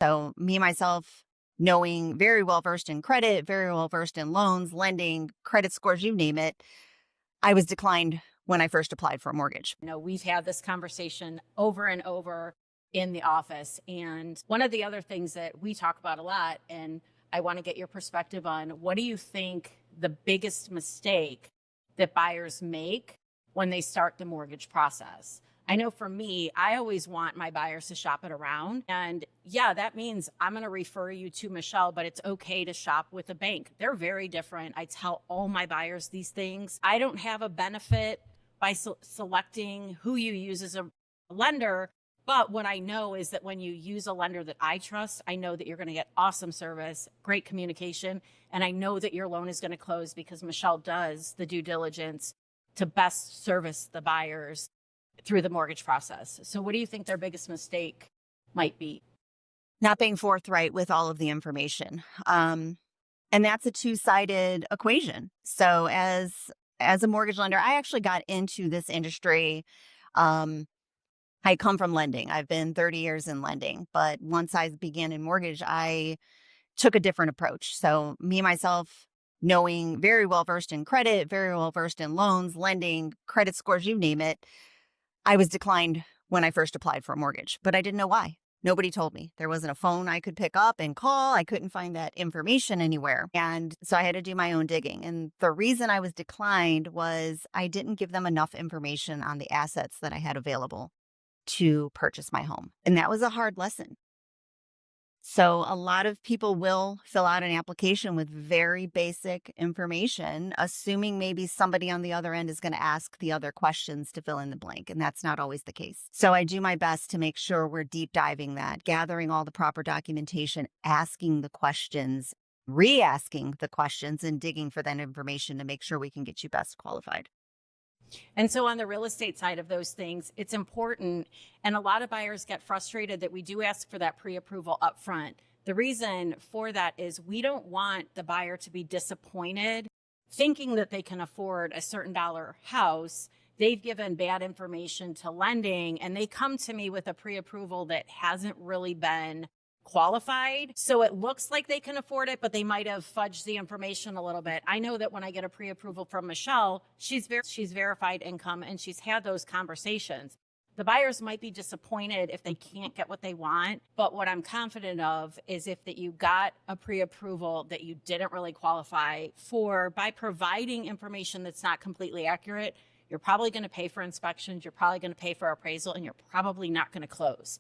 So me, myself, knowing very well versed in credit, very well versed in loans, lending, credit scores, you name it, I was declined when I first applied for a mortgage. We've had this conversation over and over in the office. And one of the other things that we talk about a lot, and I want to get your perspective on, what do you think the biggest mistake that buyers make when they start the mortgage process? I know for me, I always want my buyers to shop it around. And yeah, that means I'm going to refer you to Michelle, but it's okay to shop with a bank. They're very different. I tell all my buyers these things. I don't have a benefit by selecting who you use as a lender. But what I know is that when you use a lender that I trust, I know that you're going to get awesome service, great communication, and I know that your loan is going to close because Michelle does the due diligence to best service the buyers through the mortgage process. So what do you think their biggest mistake might be? Not being forthright with all of the information. And that's a two-sided equation. So as a mortgage lender, I actually got into this industry. I come from lending. I've been 30 years in lending, but once I began in mortgage, I took a different approach. So me, myself, knowing very well versed in credit, very well versed in loans, lending, credit scores, you name it, I was declined when I first applied for a mortgage, but I didn't know why. Nobody told me. There wasn't a phone I could pick up and call. I couldn't find that information anywhere. And so I had to do my own digging. And the reason I was declined was I didn't give them enough information on the assets that I had available to purchase my home. And that was a hard lesson. So a lot of people will fill out an application with very basic information, assuming maybe somebody on the other end is going to ask the other questions to fill in the blank. And that's not always the case. So I do my best to make sure we're deep diving that, gathering all the proper documentation, asking the questions, re-asking the questions, and digging for that information to make sure we can get you best qualified. And so on the real estate side of those things, it's important. And a lot of buyers get frustrated that we do ask for that pre-approval upfront. The reason for that is we don't want the buyer to be disappointed thinking that they can afford a certain dollar house. They've given bad information to lending and they come to me with a pre-approval that hasn't really been qualified. So it looks like they can afford it, but they might have fudged the information a little bit. I know that when I get a pre-approval from Michelle, she's verified income and she's had those conversations. The buyers might be disappointed if they can't get what they want, but what I'm confident of is if that you got a pre-approval that you didn't really qualify for by providing information that's not completely accurate, you're probably going to pay for inspections, you're probably going to pay for appraisal, and you're probably not going to close.